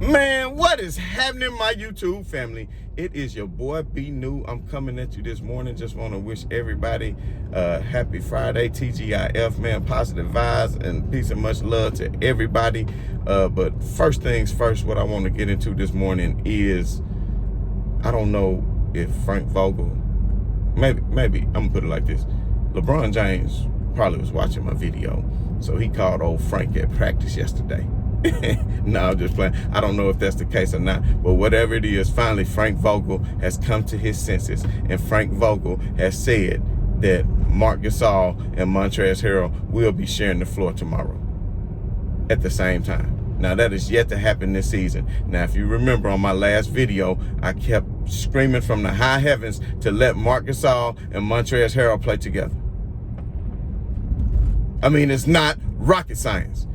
Man, what is happening, my YouTube family? It is your boy B New. I'm coming at you this morning. Just want to wish everybody happy Friday, TGIF, man. Positive vibes and peace and much love to everybody. But first things first, what I want to get into this morning is, I don't know if Frank Vogel, maybe I'm gonna put it like this. LeBron James probably was watching my video, so he called old Frank at practice yesterday. No, I'm just playing. I don't know if that's the case or not, but whatever it is, finally Frank Vogel has come to his senses, and Frank Vogel has said that Marc Gasol and Montrezl Harrell will be sharing the floor tomorrow at the same time. Now, that is yet to happen this season. Now, if you remember on my last video, I kept screaming from the high heavens to let Marc Gasol and Montrezl Harrell play together. I mean, it's not rocket science.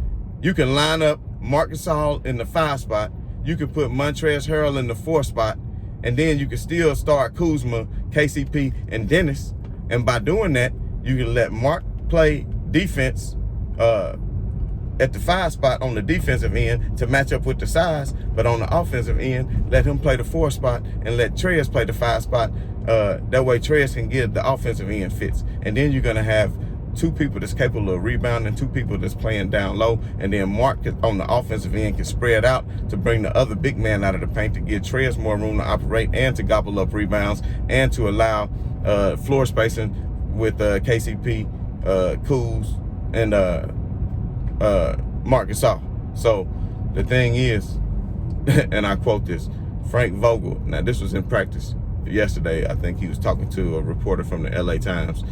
You can line up Marc Gasol in the 5 spot. You can put Montrezl Harrell in the 4 spot. And then you can still start Kuzma, KCP, and Dennis. And by doing that, you can let Marc play defense at the 5 spot on the defensive end to match up with the size. But on the offensive end, let him play the 4 spot and let Trez play the 5 spot. That way Trez can get the offensive end fits. And then you're going to have 2 people that's capable of rebounding, 2 people that's playing down low, and then Marc on the offensive end can spread out to bring the other big man out of the paint to give Trez more room to operate and to gobble up rebounds and to allow floor spacing with KCP, Kuz, and Marc Gasol. So the thing is, and I quote this, Frank Vogel, now this was in practice yesterday. I think he was talking to a reporter from the LA Times.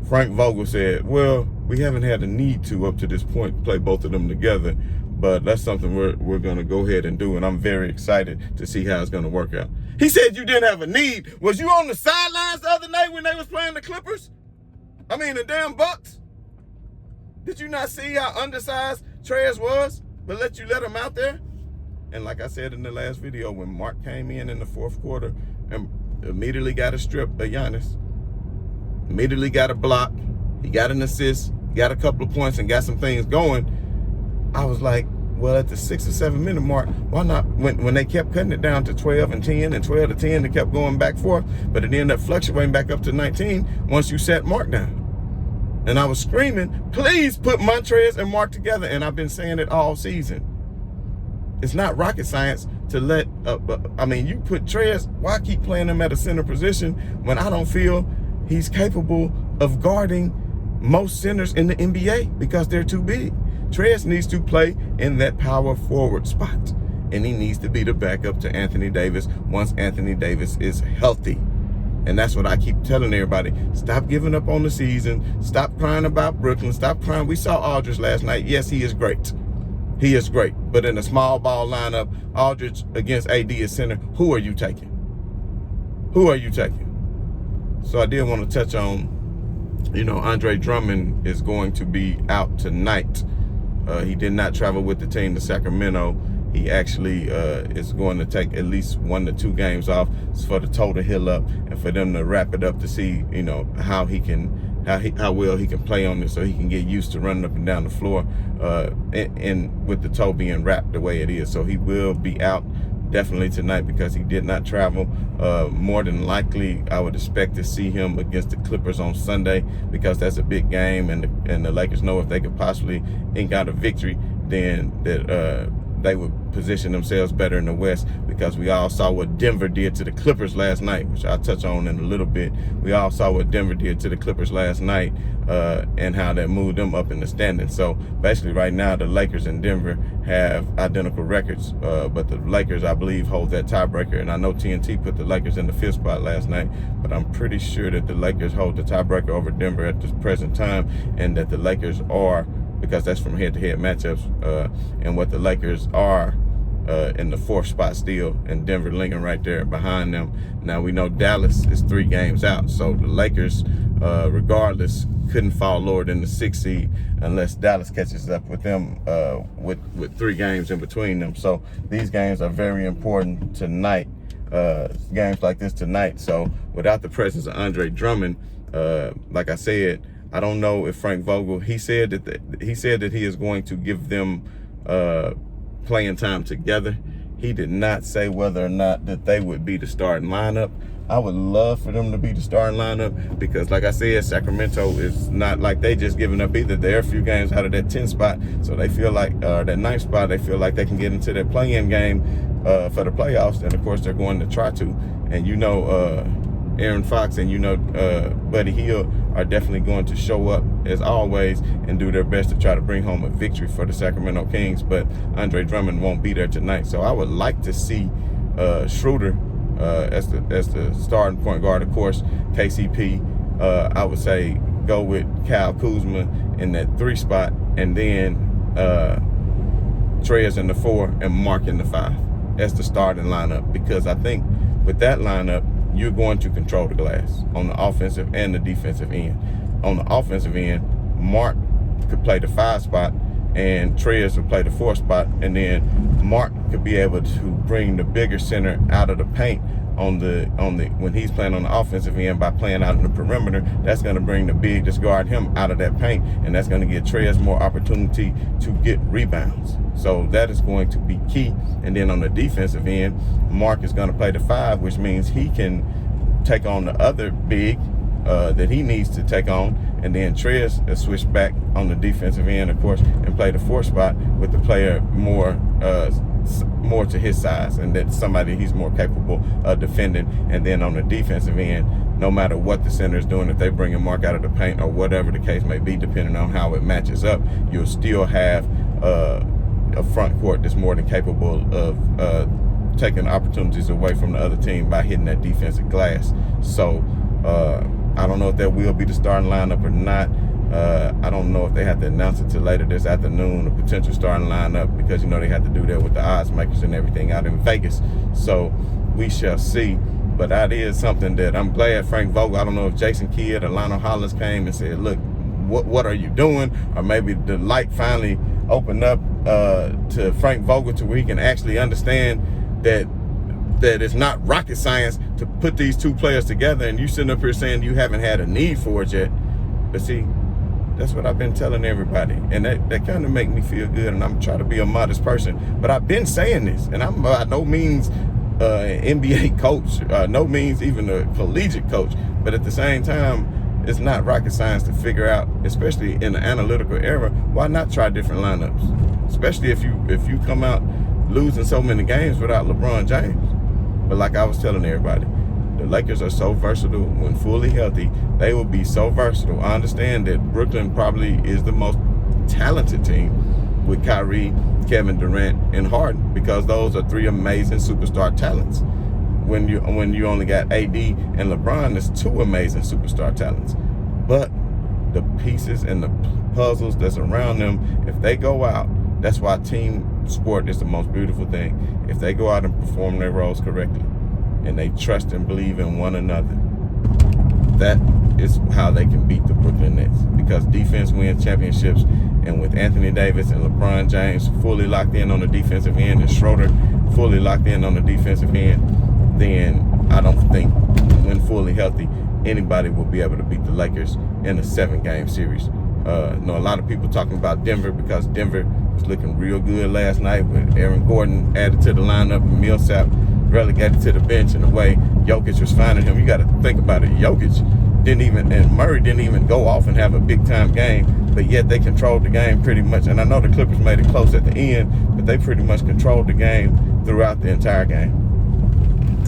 Frank Vogel said, well, we haven't had a need to up to this point play both of them together, but that's something we're going to go ahead and do, and I'm very excited to see how it's going to work out. He said you didn't have a need. Was you on the sidelines the other night when they was playing the Clippers? I mean, the damn Bucks? Did you not see how undersized Trez was, but let him out there? And like I said in the last video, when Marc came in the 4th quarter and immediately got a strip of Giannis, immediately got a block, he got an assist, got a couple of points, and got some things going, I was like, well, at the 6 or 7 minute mark, why not? When they kept cutting it down to 12 and 10 and 12 to 10, they kept going back forth, but it ended up fluctuating back up to 19 once you set Marc down. And I was screaming, please put Montrez and Marc together, and I've been saying it all season. It's not rocket science to let, you put Trez, why keep playing him at a center position when I don't feel he's capable of guarding most centers in the NBA because they're too big? Trez needs to play in that power forward spot, and he needs to be the backup to Anthony Davis once Anthony Davis is healthy. And that's what I keep telling everybody. Stop giving up on the season. Stop crying about Brooklyn. Stop crying. We saw Aldridge last night. Yes, he is great. He is great. But in a small ball lineup, Aldridge against AD at center, who are you taking? Who are you taking? So I did want to touch on, Andre Drummond is going to be out tonight. He did not travel with the team to Sacramento. He actually is going to take at least 1 to 2 games off for the toe to heal up and for them to wrap it up to see, how well he can play on it, so he can get used to running up and down the floor and with the toe being wrapped the way it is. So he will be out definitely tonight because he did not travel. More than likely, I would expect to see him against the Clippers on Sunday because that's a big game, and the Lakers know if they could possibly ink out a victory, then that they would position themselves better in the West, because we all saw what Denver did to the Clippers last night, which I'll touch on in a little bit. We all saw what Denver did to the Clippers last night and how that moved them up in the standings. So basically right now the Lakers and Denver have identical records, but the Lakers, I believe, hold that tiebreaker. And I know TNT put the Lakers in the 5th spot last night, but I'm pretty sure that the Lakers hold the tiebreaker over Denver at this present time, and that the Lakers are, because that's from head-to-head matchups, and what the Lakers are in the 4th spot still, and Denver linking right there behind them. Now we know Dallas is 3 games out, so the Lakers, regardless, couldn't fall lower than the 6th seed unless Dallas catches up with them with 3 games in between them. So these games are very important tonight, games like this tonight. So without the presence of Andre Drummond, like I said, I don't know if Frank Vogel, he said that he is going to give them playing time together. He did not say whether or not that they would be the starting lineup. I would love for them to be the starting lineup because, like I said, Sacramento is not like they just giving up either. They're a few games out of that 10 spot, so they feel like that 9th spot, they feel like they can get into that play-in game for the playoffs, and of course they're going to try to. And Aaron Fox and Buddy Hield are definitely going to show up as always and do their best to try to bring home a victory for the Sacramento Kings. But Andre Drummond won't be there tonight, so I would like to see Schroeder as the starting point guard. Of course, KCP. I would say go with Kyle Kuzma in that 3 spot, and then Trez in the 4 and Mark in the 5 as the starting lineup, because I think with that lineup, you're going to control the glass on the offensive and the defensive end. On the offensive end, Mark could play the 5 spot and Trez would play the 4 spot, and then Mark could be able to bring the bigger center out of the paint when he's playing on the offensive end by playing out in the perimeter. That's going to bring the big that's guard him out of that paint, and that's going to give Trez more opportunity to get rebounds. So that is going to be key. And then on the defensive end, Mark is going to play the 5, which means he can take on the other big that he needs to take on, and then Trez switch back on the defensive end, of course, and play the 4 spot with the player more to his size, and that's somebody he's more capable of defending. And then on the defensive end, no matter what the center is doing, if they bring a Mark out of the paint or whatever the case may be, depending on how it matches up, you'll still have a front court that's more than capable of taking opportunities away from the other team by hitting that defensive glass. So I don't know if that will be the starting lineup or not. I don't know if they have to announce it till later this afternoon, the potential starting lineup, because they have to do that with the odds makers and everything out in Vegas. So we shall see. But that is something that I'm glad Frank Vogel, I don't know if Jason Kidd or Lionel Hollins came and said, look, what are you doing? Or maybe the light finally opened up to Frank Vogel to where he can actually understand that it's not rocket science to put these 2 players together, and you sitting up here saying you haven't had a need for it yet. But see, that's what I've been telling everybody, and that kind of make me feel good, and I'm trying to be a modest person, but I've been saying this, and I'm by no means an NBA coach, no means even a collegiate coach, but at the same time, it's not rocket science to figure out, especially in the analytical era, why not try different lineups, especially if you come out losing so many games without LeBron James. But like I was telling everybody, the Lakers are so versatile. When fully healthy, they will be so versatile. I understand that Brooklyn probably is the most talented team with Kyrie, Kevin Durant, and Harden, because those are 3 amazing superstar talents. When you only got AD and LeBron, there's 2 amazing superstar talents. But the pieces and the puzzles that's around them, if they go out, that's why team sport is the most beautiful thing. If they go out and perform their roles correctly, and they trust and believe in one another, that is how they can beat the Brooklyn Nets, because defense wins championships. And with Anthony Davis and LeBron James fully locked in on the defensive end, and Schroeder fully locked in on the defensive end, then I don't think, when fully healthy, anybody will be able to beat the Lakers in a 7-game series. A lot of people talking about Denver, because Denver was looking real good last night with Aaron Gordon added to the lineup and Millsap relegated to the bench, and the way Jokic was finding him. You got to think about it. Jokic and Murray didn't even go off and have a big-time game, but yet they controlled the game pretty much. And I know the Clippers made it close at the end, but they pretty much controlled the game throughout the entire game.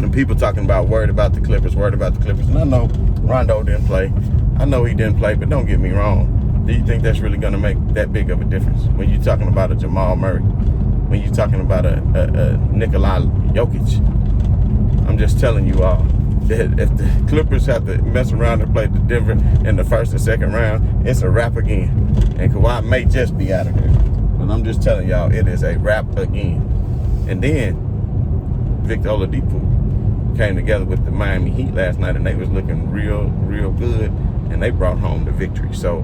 And people talking about worried about the Clippers. And I know Rondo didn't play. I know he didn't play, but don't get me wrong. Do you think that's really going to make that big of a difference when you're talking about a Jamal Murray, when you're talking about a Nikola Jokic? I'm just telling you all that if the Clippers have to mess around and play the Denver in the 1st and 2nd round, it's a wrap again. And Kawhi may just be out of here. But I'm just telling y'all, it is a wrap again. And then Victor Oladipo came together with the Miami Heat last night, and they was looking real, real good, and they brought home the victory. So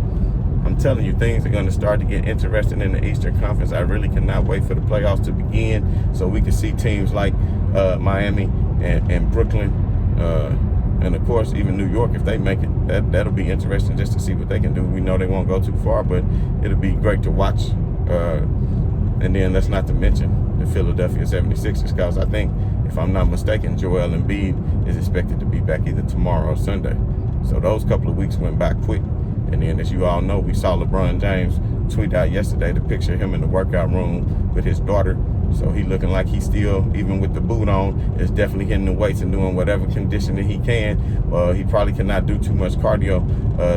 I'm telling you, things are going to start to get interesting in the Eastern Conference. I really cannot wait for the playoffs to begin so we can see teams like Miami and Brooklyn, and of course even New York, if they make it. That'll be interesting just to see what they can do. We know they won't go too far, but it'll be great to watch. And then let's not to mention the Philadelphia 76ers, because I think, if I'm not mistaken, Joel Embiid is expected to be back either tomorrow or Sunday. So those couple of weeks went by quick. And then, as you all know, we saw LeBron James tweet out yesterday the picture of him in the workout room with his daughter. So he looking like he still, even with the boot on, is definitely hitting the weights and doing whatever conditioning he can. He probably cannot do too much cardio,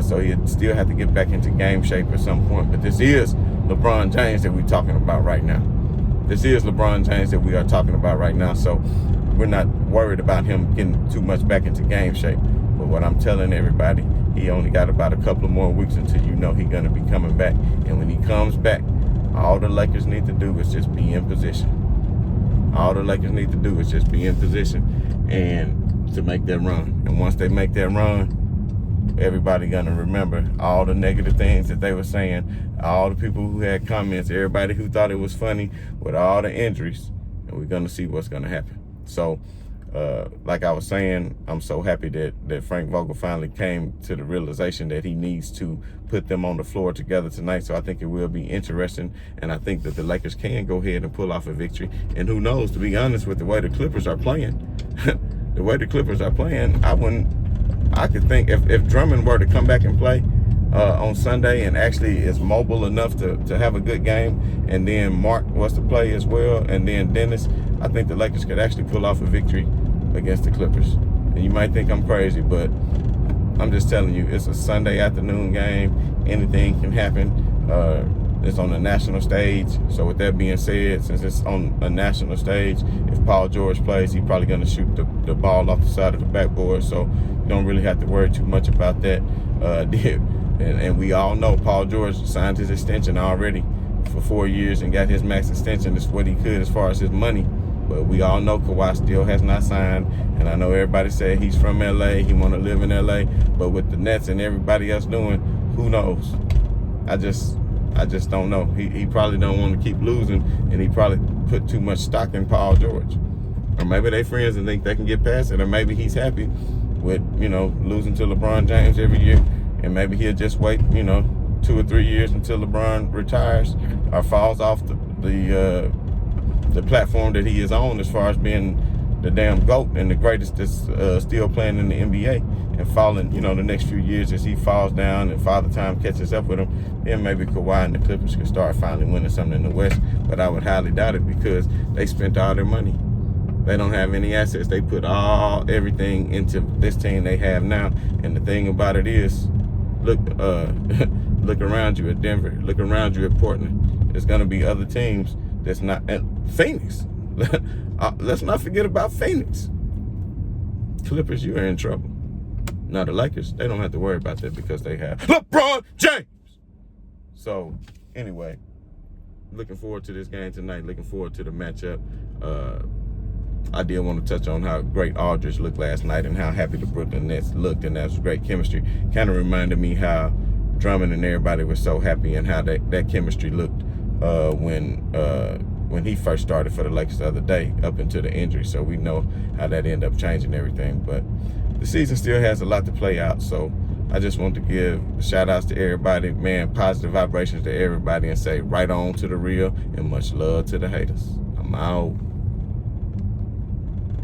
so he'd still have to get back into game shape at some point. But this is LeBron James that we're talking about right now. This is LeBron James that we are talking about right now. So we're not worried about him getting too much back into game shape. But what I'm telling everybody, he only got about a couple of more weeks until you know he's going to be coming back. And when he comes back, all the Lakers need to do is just be in position. All the Lakers need to do is just be in position and to make that run. And once they make that run, everybody going to remember all the negative things that they were saying, all the people who had comments, everybody who thought it was funny with all the injuries. And we're going to see what's going to happen. So, like I was saying, I'm so happy that Frank Vogel finally came to the realization that he needs to put them on the floor together tonight. So I think it will be interesting, and I think that the Lakers can go ahead and pull off a victory. And who knows, to be honest, with the way the Clippers are playing, I could think if Drummond were to come back and play on Sunday and actually is mobile enough to have a good game, and then Mark was to play as well, and then Dennis, I think the Lakers could actually pull off a victory against the Clippers. And you might think I'm crazy, but I'm just telling you, it's a Sunday afternoon game. Anything can happen. It's on a national stage. So with that being said, since it's on a national stage, if Paul George plays, he's probably going to shoot the ball off the side of the backboard. So you don't really have to worry too much about that. And we all know Paul George signed his extension already for 4 years and got his max extension. That's what he could as far as his money. But we all know Kawhi still has not signed. And I know everybody said he's from L.A., he want to live in L.A. But with the Nets and everybody else doing, who knows? I just don't know. He probably don't want to keep losing, and he probably put too much stock in Paul George. Or maybe they friends and think they can get past it, or maybe he's happy with, losing to LeBron James every year, and maybe he'll just wait, 2 or 3 years until LeBron retires or falls off the platform that he is on as far as being the damn GOAT and the greatest that's still playing in the NBA, and falling, the next few years as he falls down and Father Time catches up with him, then maybe Kawhi and the Clippers can start finally winning something in the West. But I would highly doubt it, because they spent all their money. They don't have any assets. They put everything into this team they have now. And the thing about it is, look around you at Denver. Look around you at Portland. There's going to be other teams that's not. Phoenix. Let's not forget about Phoenix. Clippers, you are in trouble. Now the Lakers, they don't have to worry about that because they have LeBron James. So anyway, looking forward to this game tonight. Looking forward to the matchup. I did want to touch on how great Aldridge looked last night and how happy the Brooklyn Nets looked, and that was great chemistry. Kind of reminded me how Drummond and everybody was so happy, and how that chemistry looked when he first started for the Lakers the other day, up into the injury. So we know how that ended up changing everything. But the season still has a lot to play out. So I just want to give shout outs to everybody, man, positive vibrations to everybody, and say right on to the real, and much love to the haters. I'm out.